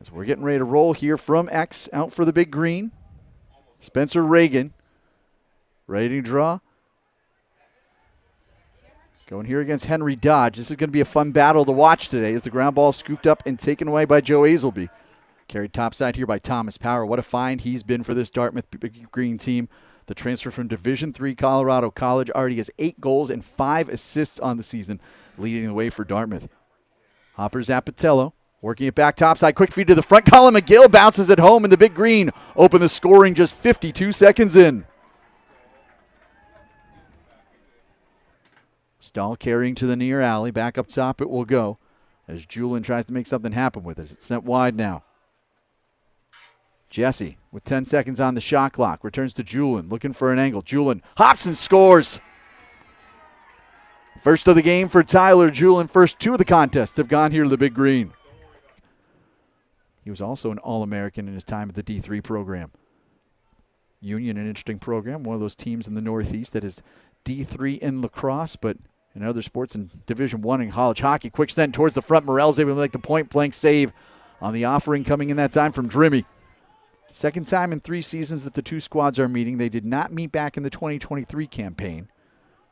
As we're getting ready to roll here from X, out for the big green. Spencer Reagan, ready to draw. Going here against Henry Dodge. This is going to be a fun battle to watch today as the ground ball scooped up and taken away by Joe Hazelby. Carried topside here by Thomas Power. What a find he's been for this Dartmouth big green team. The transfer from Division III Colorado College already has 8 goals and 5 assists on the season, leading the way for Dartmouth. Hopper Zappatello working it back topside. Quick feed to the front. Colin McGill bounces it home in the big green. Open the scoring just 52 seconds in. Stahl carrying to the near alley. Back up top it will go as Julin tries to make something happen with it. It's sent wide now. Jesse with 10 seconds on the shot clock. Returns to Julin, looking for an angle. Julin hops and scores. First of the game for Tyler Julin. First 2 of the contests have gone here to the big green. He was also an All-American in his time at the D3 program. Union, an interesting program. One of those teams in the Northeast that is D3 in lacrosse, but in other sports in Division I in college hockey. Quick send towards the front. Morell's able to make the point-blank save on the offering coming in that time from Drimmy. Second time in 3 seasons that the 2 squads are meeting. They did not meet back in the 2023 campaign.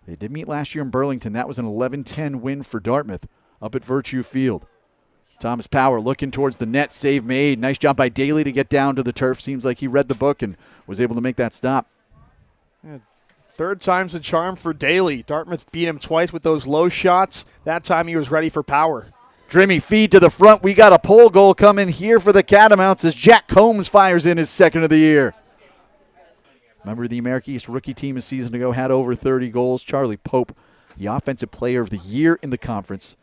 They did meet last year in Burlington. That was an 11-10 win for Dartmouth up at Virtue Field. Thomas Power looking towards the net. Save made. Nice job by Daly to get down to the turf. Seems like he read the book and was able to make that stop. Yeah, 3rd time's the charm for Daly. Dartmouth beat him twice with those low shots. That time he was ready for Power. Drimmy feed to the front. We got a pole goal coming here for the Catamounts as Jack Combs fires in his 2nd of the year. Remember the America East rookie team a season ago had over 30 goals. Charlie Pope, the offensive player of the year in the conference.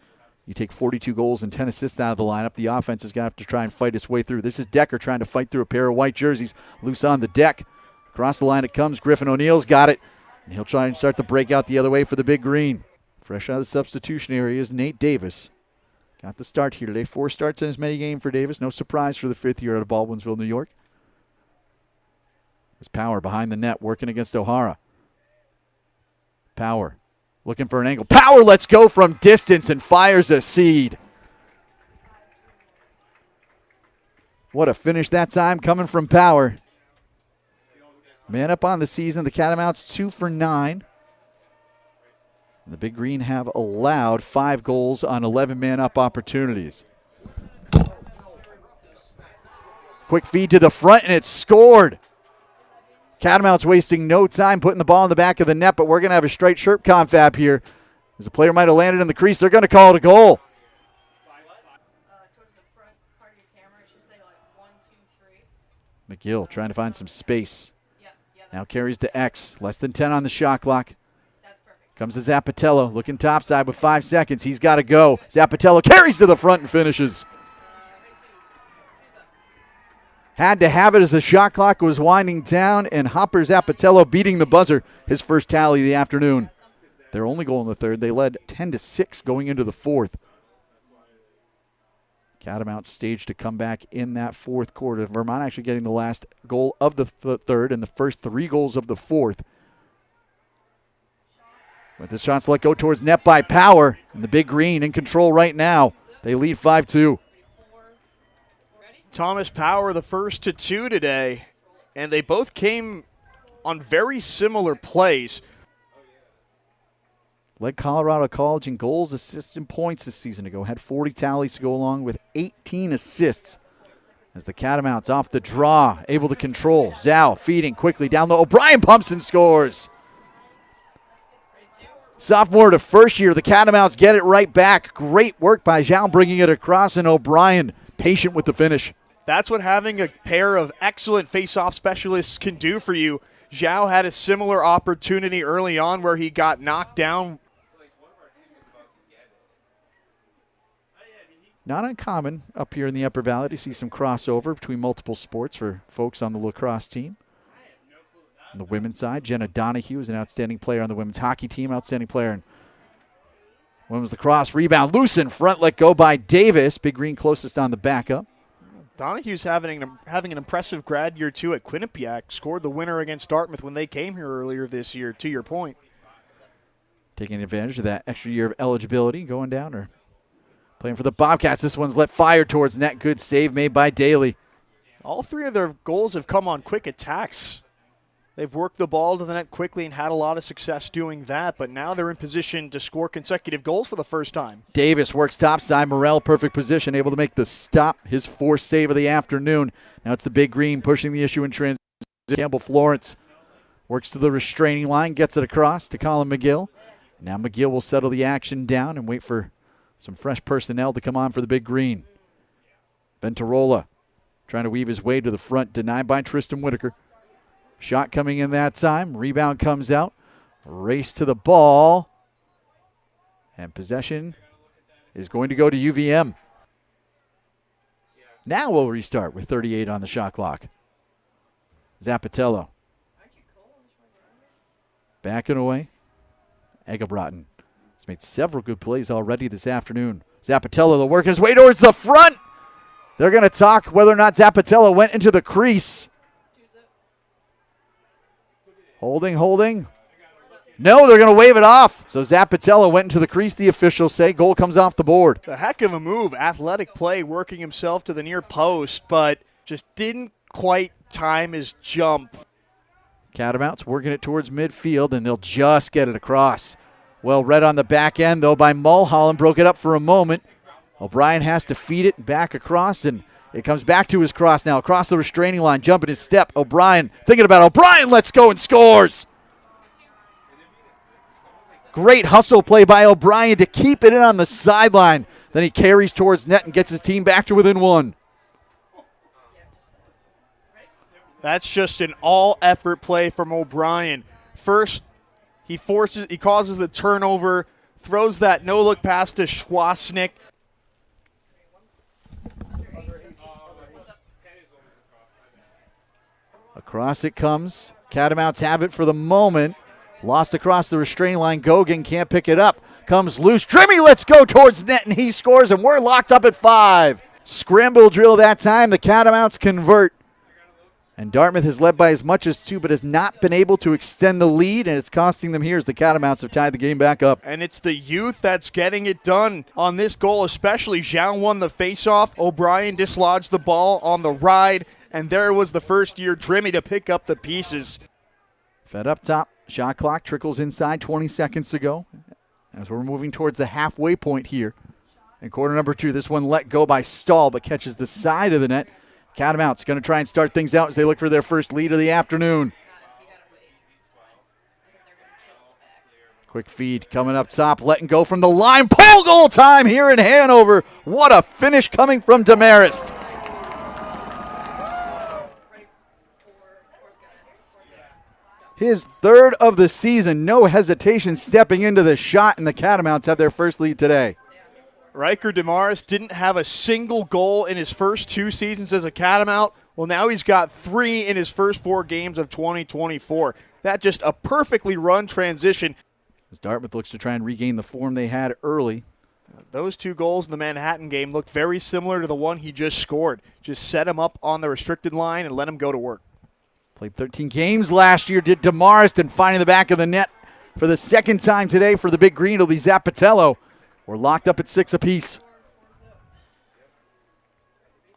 You take 42 goals and 10 assists out of the lineup. The offense is going to have to try and fight its way through. This is Decker trying to fight through a pair of white jerseys. Loose on the deck. Across the line it comes. Griffin O'Neill's got it. And he'll try and start the break out the other way for the big green. Fresh out of the substitution area is Nate Davis. Got the start here today. 4 starts in his mini game for Davis. No surprise for the 5th year out of Baldwinsville, New York. It's Power behind the net working against O'Hara. Power looking for an angle. Power lets go from distance and fires a seed. What a finish that time coming from Power. Man up on the season. The Catamounts 2 for 9. The Big Green have allowed 5 goals on 11 man-up opportunities. Quick feed to the front, and it's scored. Catamounts wasting no time putting the ball in the back of the net, but we're going to have a straight shirt confab here. As the player might have landed in the crease, they're going to call it a goal. Towards the front part of your camera, it should say like 1, 2, 3. McGill trying to find some space. Now carries to X. Less than 10 on the shot clock. Comes to Zappatello, looking topside with 5 seconds. He's got to go. Zappatello carries to the front and finishes. Had to have it as the shot clock was winding down, and Hopper Zappatello beating the buzzer, his first tally of the afternoon. Their only goal in the 3rd. They led 10-6 going into the 4th. Catamounts staged to come back in that 4th quarter. Vermont actually getting the last goal of the 3rd and the first 3 goals of the 4th. But the shots let go towards net by Power, and the Big Green in control right now. They lead 5-2. Thomas Power the first to 2 today, and they both came on very similar plays. Led Colorado College in goals, assists, and points this season ago. Had 40 tallies to go along with 18 assists. As the Catamounts off the draw, able to control. Zhao feeding quickly down low. O'Brien pumps and scores. Sophomore to first year, the Catamounts get it right back. Great work by Zhao bringing it across, and O'Brien patient with the finish. That's what having a pair of excellent face-off specialists can do for you. Zhao had a similar opportunity early on where he got knocked down. Not uncommon up here in the Upper Valley to see some crossover between multiple sports for folks on the lacrosse team. On the women's side, Jenna Donahue is an outstanding player on the women's hockey team, outstanding player in women's lacrosse. Rebound loose in front, let go by Davis. Big Green closest on the backup. Donahue's having an impressive grad year, too, at Quinnipiac. Scored the winner against Dartmouth when they came here earlier this year, to your point. Taking advantage of that extra year of eligibility, going down or Playing for the Bobcats. This one's let fire towards net. Good save made by Daly. All three of their goals have come on quick attacks. They've worked the ball to the net quickly and had a lot of success doing that, but now they're in position to score consecutive goals for the first time. Davis works topside. Morel, perfect position, able to make the stop. His fourth save of the afternoon. Now it's the Big Green pushing the issue in transition. Campbell Florence works to the restraining line, gets it across to Colin McGill. Now McGill will settle the action down and wait for some fresh personnel to come on for the Big Green. Ventarola trying to weave his way to the front, denied by Tristan Whitaker. Shot coming in that time. Rebound comes out. Race to the ball. And possession is going to go to UVM. Now we'll restart with 38 on the shot clock. Zappatello. Backing away. Egebraten has made several good plays already this afternoon. Zappatello will work his way towards the front. They're going to talk whether or not Zappatello went into the crease. Holding. No, they're going to wave it off. So Zappatello went into the crease, the officials say. Goal comes off the board. A heck of a move. Athletic play, working himself to the near post, but just didn't quite time his jump. Catamounts working it towards midfield, and they'll just get it across. Well read on the back end, though, by Mulholland. Broke it up for a moment. O'Brien has to feed it back across, and it comes back to his cross now. Across the restraining line, jumping his step. O'Brien thinking about O'Brien, lets go and scores. Great hustle play by O'Brien to keep it in on the sideline. Then he carries towards net and gets his team back to within one. That's just an all-effort play from O'Brien. First, he causes the turnover, throws that no-look pass to Schwasnick. Across it comes. Catamounts have it for the moment. Lost across the restraining line. Gogan can't pick it up. Comes loose. Drimmy lets go towards net, and he scores, and we're locked up at 5. Scramble drill that time. The Catamounts convert. And Dartmouth has led by as much as 2, but has not been able to extend the lead, and it's costing them here as the Catamounts have tied the game back up. And it's the youth that's getting it done on this goal, especially. Zhao won the faceoff. O'Brien dislodged the ball on the ride, and there was the first-year Drimmy to pick up the pieces. Fed up top. Shot clock trickles inside, 20 seconds to go. As we're moving towards the halfway point here. In quarter number 2, this one let go by Stahl, but catches the side of the net. Catamounts going to try and start things out as they look for their first lead of the afternoon. Quick feed coming up top, letting go from the line. Pole goal time here in Hanover. What a finish coming from Demarest. His third of the season, no hesitation stepping into the shot, and the Catamounts have their first lead today. Riker Demarest didn't have a single goal in his first 2 seasons as a Catamount. Well, now he's got 3 in his first 4 games of 2024. That just a perfectly run transition. As Dartmouth looks to try and regain the form they had early. Those 2 goals in the Manhattan game look very similar to the one he just scored. Just set him up on the restricted line and let him go to work. Played 13 games last year, did Demarest, and finding the back of the net for the second time today for the Big Green. It'll be Zappatello. We're locked up at 6 apiece.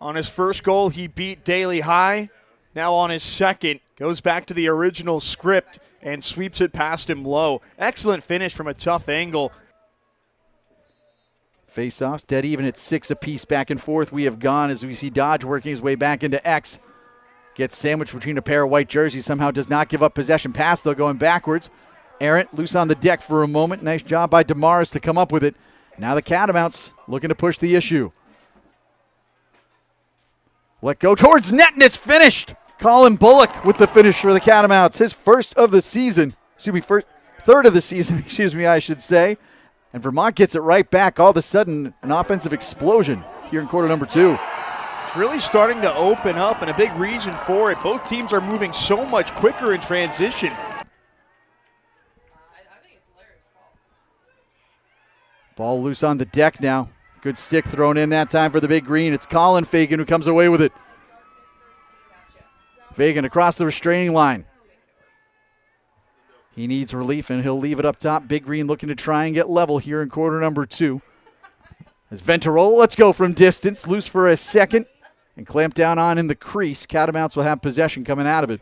On his first goal, he beat Daly high. Now on his second, goes back to the original script and sweeps it past him low. Excellent finish from a tough angle. Face-offs dead even at 6 apiece. Back and forth we have gone as we see Dodge working his way back into X. Gets sandwiched between a pair of white jerseys. Somehow does not give up possession. Pass, though, going backwards. Errant loose on the deck for a moment. Nice job by Demarest to come up with it. Now the Catamounts looking to push the issue. Let go towards net, and it's finished. Colin Bullock with the finish for the Catamounts. His first of the season. Third of the season, I should say. And Vermont gets it right back. All of a sudden, an offensive explosion here in quarter number 2. It's really starting to open up, and a big reason for it. Both teams are moving so much quicker in transition. Ball loose on the deck now. Good stick thrown in that time for the Big Green. It's Colin Fagan who comes away with it. Fagan across the restraining line. He needs relief, and he'll leave it up top. Big Green looking to try and get level here in quarter number 2. As Venturola, let's go from distance, loose for a second, and clamp down on in the crease. Catamounts will have possession coming out of it.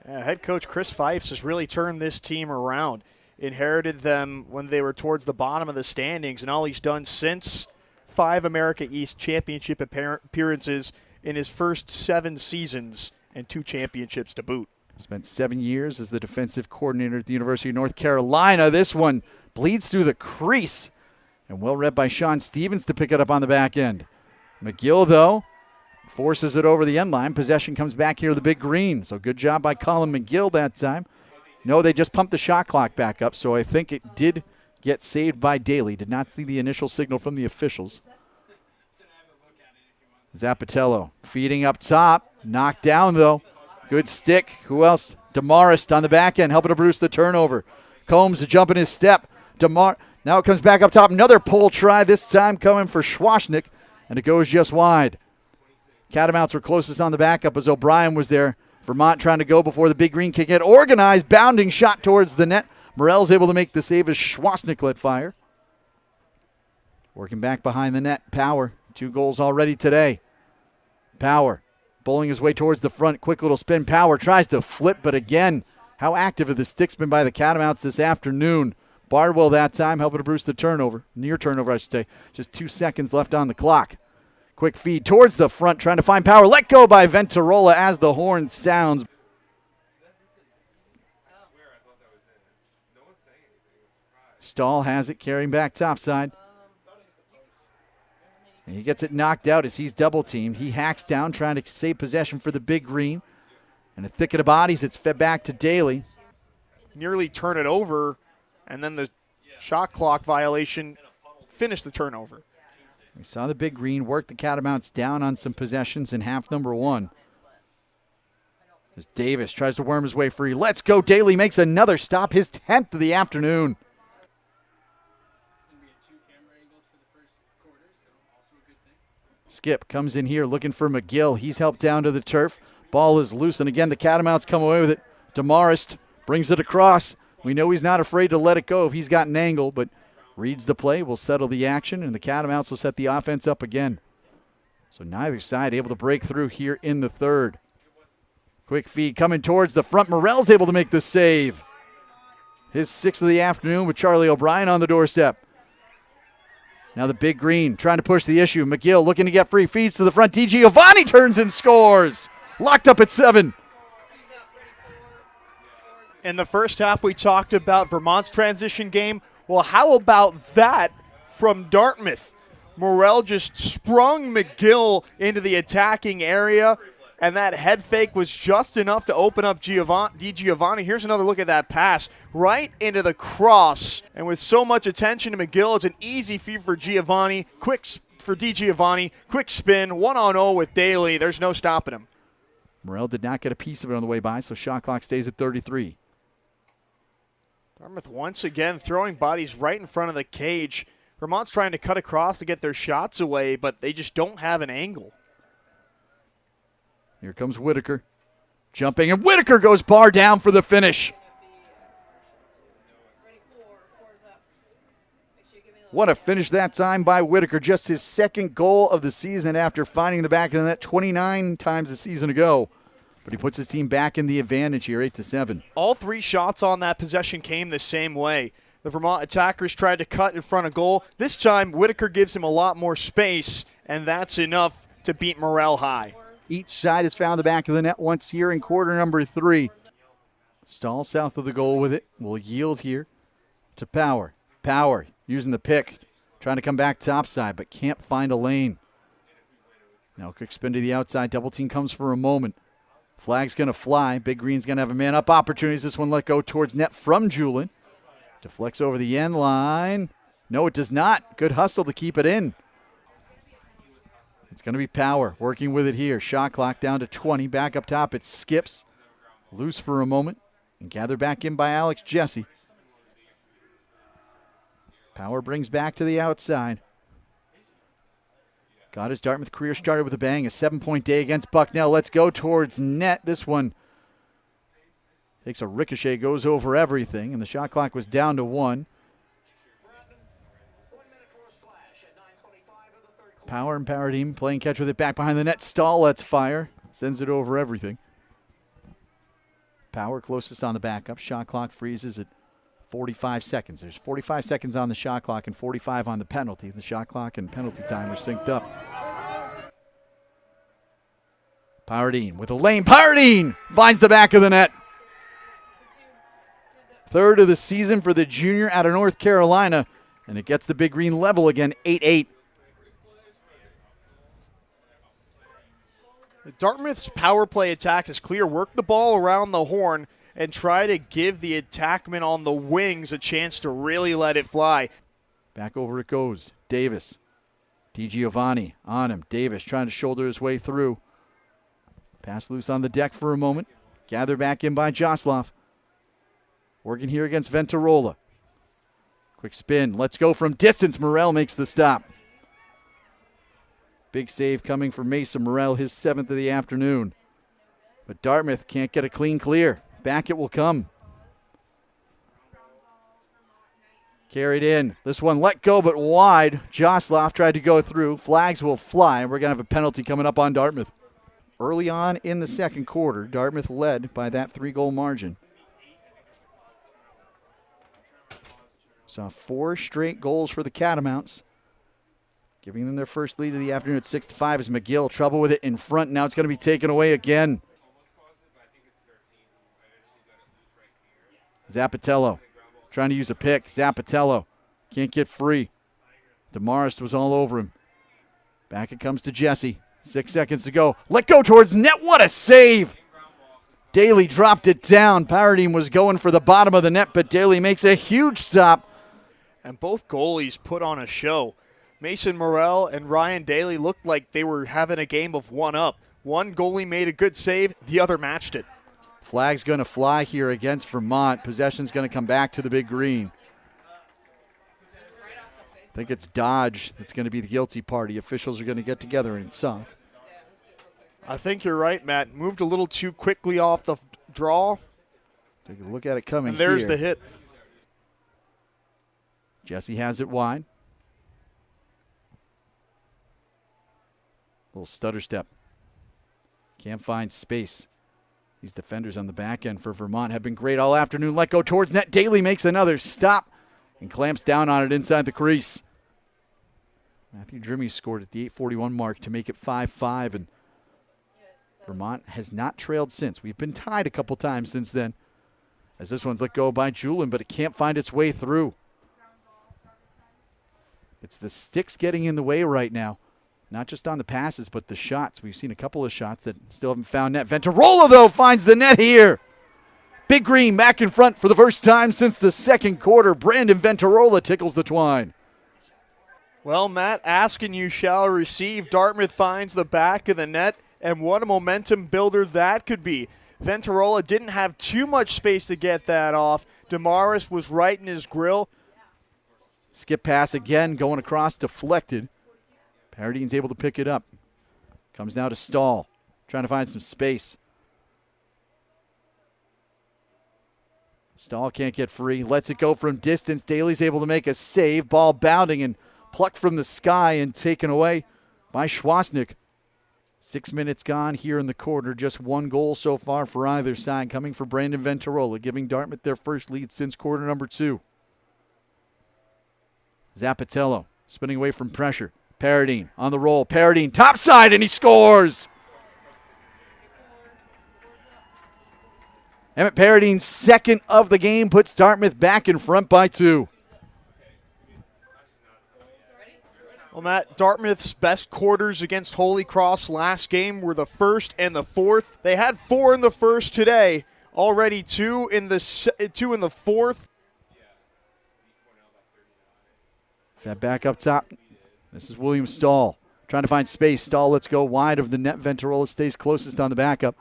Head coach Chris Fifes has really turned this team around. Inherited them when they were towards the bottom of the standings, and all he's done since 5 America East championship appearances in his first 7 seasons and 2 championships to boot. Spent 7 years as the defensive coordinator at the University of North Carolina. This one bleeds through the crease, and well read by Sean Stevens to pick it up on the back end. McGill, though, forces it over the end line. Possession comes back here to the Big Green. So good job by Colin McGill that time. No, they just pumped the shot clock back up, so I think it did get saved by Daly. Did not see the initial signal from the officials. Zappatello feeding up top. Knocked down, though. Good stick. Who else? Demarest on the back end, helping to produce the turnover. Combs to jump in his step. Now it comes back up top. Another pull try, this time coming for Schwashnick, and it goes just wide. Catamounts were closest on the backup as O'Brien was there. Vermont trying to go before the Big Green kick. It organized, bounding shot towards the net. Morell's able to make the save as Schwashnick let fire. Working back behind the net. Power. 2 goals already today. Power bowling his way towards the front. Quick little spin. Power tries to flip, but again, how active have the sticks been by the Catamounts this afternoon? Bardwell that time helping to produce the turnover. Near turnover, I should say. Just 2 seconds left on the clock. Quick feed towards the front, trying to find Power. Let go by Venturola as the horn sounds. Stahl has it, carrying back topside. And he gets it knocked out as he's double-teamed. He hacks down, trying to save possession for the Big Green. And a thicket of bodies, it's fed back to Daly. Nearly turn it over, and then the shot clock violation finished the turnover. We saw the Big Green work the Catamounts down on some possessions in half number 1. As Davis tries to worm his way free. Let's go. Daly makes another stop, his 10th of the afternoon. Skip comes in here looking for McGill. He's helped down to the turf. Ball is loose, and again, the Catamounts come away with it. Demarest brings it across. We know he's not afraid to let it go if he's got an angle, but reads the play, will settle the action, and the Catamounts will set the offense up again. So neither side able to break through here in the third. Quick feed coming towards the front. Morell's able to make the save. His 6th of the afternoon with Charlie O'Brien on the doorstep. Now the Big Green trying to push the issue. McGill looking to get free. Feeds to the front. DiGiovanni turns and scores. Locked up at 7. In the first half, we talked about Vermont's transition game. Well, how about that from Dartmouth? Morell just sprung McGill into the attacking area, and that head fake was just enough to open up DiGiovanni. Here's another look at that pass right into the cross. And with so much attention to McGill, it's an easy feed for Giovanni. Quick for DiGiovanni. Quick spin, 1-on-0 with Daly. There's no stopping him. Morell did not get a piece of it on the way by, so shot clock stays at 33. Dartmouth once again throwing bodies right in front of the cage. Vermont's trying to cut across to get their shots away, but they just don't have an angle. Here comes Whitaker. Jumping, and Whitaker goes bar down for the finish. What a finish that time by Whitaker. Just his 2nd goal of the season after finding the back of the net 29 times the season ago. But he puts his team back in the advantage here, 8-7. All 3 shots on that possession came the same way. The Vermont attackers tried to cut in front of goal. This time, Whitaker gives him a lot more space, and that's enough to beat Morell high. Each side has found the back of the net once here in quarter number 3. Stahl south of the goal with it. Will yield here to Power. Power using the pick, trying to come back topside, but can't find a lane. Now quick spin to the outside. Double team comes for a moment. Flag's going to fly. Big Green's going to have a man-up opportunities. This one let go towards net from Julin. Deflects over the end line. No, it does not. Good hustle to keep it in. It's going to be Power working with it here. Shot clock down to 20. Back up top, it skips. Loose for a moment. And gathered back in by Alex Jesse. Power brings back to the outside. Got his Dartmouth career started with a bang. A 7-point day against Bucknell. Let's go towards net. This one takes a ricochet, goes over everything, and the shot clock was down to 1. Power and Paradine playing catch with it back behind the net. Stahl lets fire. Sends it over everything. Power closest on the backup. Shot clock freezes at 45 seconds. There's 45 seconds on the shot clock and 45 on the penalty. The shot clock and penalty time are synced up. Paradine with a lane. Paradine finds the back of the net. Third of the season for the junior out of North Carolina. And it gets the Big Green level again, 8-8. Dartmouth's power play attack is clear. Work the ball around the horn and try to give the attackman on the wings a chance to really let it fly. Back over it goes. Davis. DiGiovanni on him. Davis trying to shoulder his way through. Pass loose on the deck for a moment. Gathered back in by Joslov. Working here against Ventarola. Quick spin. Let's go from distance. Morel makes the stop. Big save coming from Mason Morel, his 7th of the afternoon. But Dartmouth can't get a clean clear. Back it will come. Carried in. This one let go but wide. Joslov tried to go through. Flags will fly, and we're going to have a penalty coming up on Dartmouth. Early on in the second quarter, Dartmouth led by that 3-goal margin. Saw 4 straight goals for the Catamounts. Giving them their first lead of the afternoon at 6-5 is McGill. Trouble with it in front. Now it's going to be taken away again. Zappatello trying to use a pick. Zappatello can't get free. Demarest was all over him. Back it comes to Jesse. 6 seconds to go. Let go towards net. What a save. Daly dropped it down. Paradine was going for the bottom of the net, but Daly makes a huge stop. And both goalies put on a show. Mason Morel and Ryan Daly looked like they were having a game of one-up. One goalie made a good save, the other matched it. Flag's going to fly here against Vermont. Possession's going to come back to the Big Green. I think it's Dodge that's going to be the guilty party. Officials are going to get together and suck. I think you're right, Matt. Moved a little too quickly off the draw. Take a look at it coming and there's here. The hit. Jesse has it wide. Little stutter step. Can't find space. These defenders on the back end for Vermont have been great all afternoon. Let go towards net. Daly makes another stop and clamps down on it inside the crease. Matthew Drimmy scored at the 8:41 mark to make it 5-5, and Vermont has not trailed since. We've been tied a couple times since then, as this one's let go by Julin, but it can't find its way through. It's the sticks getting in the way right now. Not just on the passes, but the shots. We've seen a couple of shots that still haven't found net. Ventarola, though, finds the net here. Big Green back in front for the first time since the second quarter. Brandon Ventarola tickles the twine. Well, Matt, ask and you shall receive. Dartmouth finds the back of the net, and what a momentum builder that could be. Ventarola didn't have too much space to get that off. Demarest was right in his grill. Skip pass again, going across, deflected. Paradine's able to pick it up. Comes now to Stahl, trying to find some space. Stahl can't get free, lets it go from distance. Daly's able to make a save. Ball bounding and plucked from the sky and taken away by Schwasnick. 6 minutes gone here in the quarter. Just 1 goal so far for either side, coming for Brandon Ventarola, giving Dartmouth their first lead since quarter number 2. Zappatello spinning away from pressure. Paradine on the roll. Paradine topside, and he scores. Emmett Paradine's second of the game puts Dartmouth back in front by 2. Well, Matt, Dartmouth's best quarters against Holy Cross last game were the first and the fourth. They had 4 in the first today. Already 2 in the fourth. That back up top. This is William Stahl trying to find space. Stahl lets go wide of the net. Ventarola stays closest on the backup.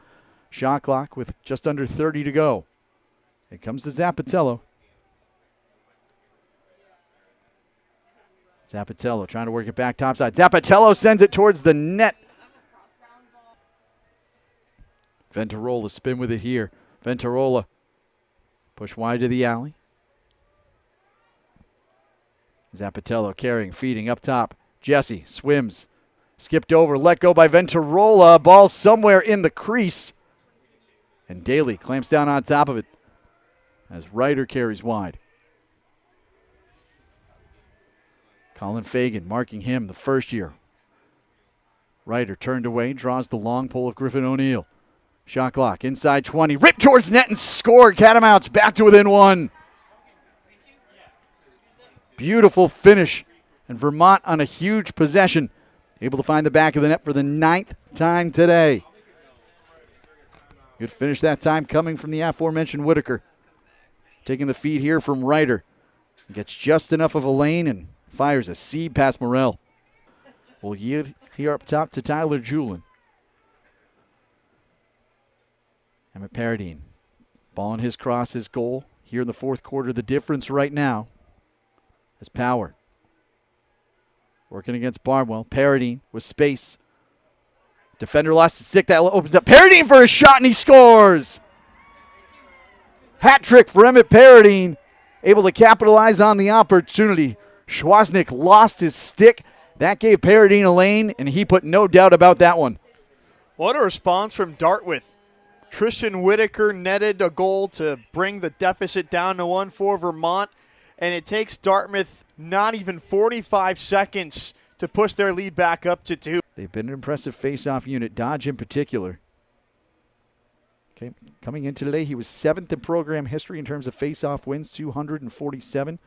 Shot clock with just under 30 to go. Here comes the Zappatello. Zappatello trying to work it back topside. Zappatello sends it towards the net. Ventarola spin with it here. Ventarola push wide to the alley. Zappatello carrying, feeding up top. Jesse swims, Skipped over, let go by Ventarola. Ball somewhere in the crease. And Daly clamps down on top of it as Ryder carries wide. Colin Fagan marking him the first year. Ryder turned away, draws the long pull of Griffin O'Neill. Shot clock, inside 20, ripped towards net and scored. Catamounts back to within one. Beautiful finish. And Vermont on a huge possession, able to find the back of the net for the 9th time today. Good finish that time coming from the aforementioned Whitaker. Taking the feed here from Ryder. Gets just enough of a lane and fires a seed past Morrell. We'll yield here up top to Tyler Julin. Emmett Paradine. Ball on his cross, his goal. Here in the fourth quarter, the difference right now is Power. Working against Barnwell. Paradine with space. Defender lost the stick. That opens up. Paradine for a shot, and he scores. Hat trick for Emmett Paradine. Able to capitalize on the opportunity. Schwaznick lost his stick. That gave Paradine a lane, and he put no doubt about that one. What a response from Dartmouth. Tristan Whitaker netted a goal to bring the deficit down to 1 for Vermont, and it takes Dartmouth not even 45 seconds to push their lead back up to 2. They've been an impressive face-off unit, Dodge in particular. Okay, coming into today, he was 7th in program history in terms of face-off wins, 247.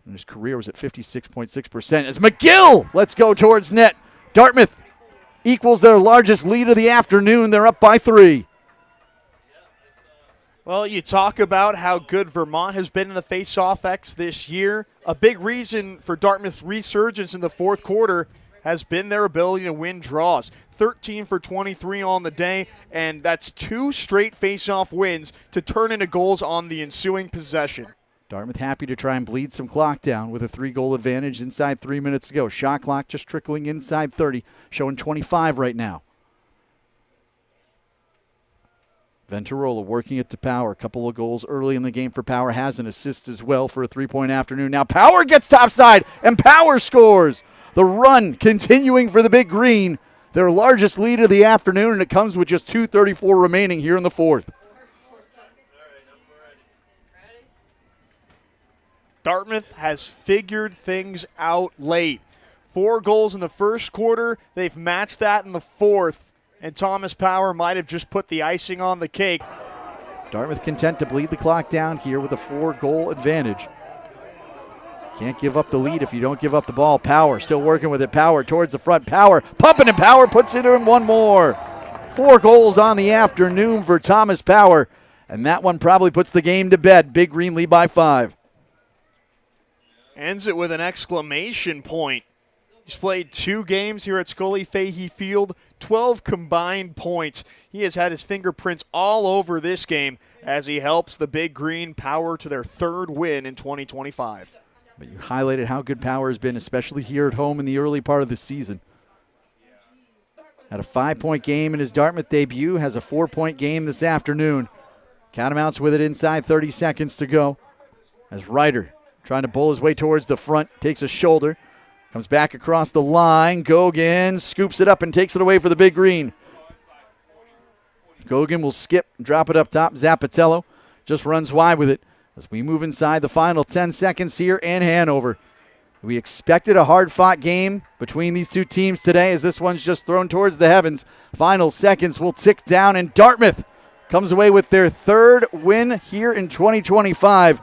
And his career was at 56.6%. As McGill, let's go towards net. Dartmouth equals their largest lead of the afternoon. They're up by 3. Well, you talk about how good Vermont has been in the face-off X this year. A big reason for Dartmouth's resurgence in the fourth quarter has been their ability to win draws. 13 for 23 on the day, and that's 2 straight face-off wins to turn into goals on the ensuing possession. Dartmouth happy to try and bleed some clock down with a 3-goal advantage inside 3 minutes to go. Shot clock just trickling inside 30, showing 25 right now. Ventarola working it to Power. A couple of goals early in the game for Power. Has an assist as well for a 3-point afternoon. Now Power gets topside, and Power scores. The run continuing for the Big Green. Their largest lead of the afternoon, and it comes with just 2:34 remaining here in the fourth. Dartmouth has figured things out late. 4 goals in the first quarter. They've matched that in the fourth, and Thomas Power might have just put the icing on the cake. Dartmouth content to bleed the clock down here with a 4-goal advantage. Can't give up the lead if you don't give up the ball. Power still working with it. Power towards the front. Power pumping, and Power puts it in one more. 4 goals on the afternoon for Thomas Power, and that one probably puts the game to bed. Big Green lead by 5. Ends it with an exclamation point. He's played 2 games here at Scully Fahey Field, 12 combined points. He has had his fingerprints all over this game as he helps the Big Green Power to their 3rd win in 2025. But you highlighted how good Power has been, especially here at home in the early part of the season. Had a 5-point game in his Dartmouth debut, has a 4-point game this afternoon. Catamounts with it inside 30 seconds to go. As Ryder trying to bowl his way towards the front, takes a shoulder, comes back across the line. Gogan scoops it up and takes it away for the Big Green. Gogan will skip, drop it up top. Zappatello just runs wide with it as we move inside the final 10 seconds here in Hanover. We expected a hard-fought game between these two teams today as this one's just thrown towards the heavens. Final seconds will tick down, and Dartmouth comes away with their 3rd win here in 2025.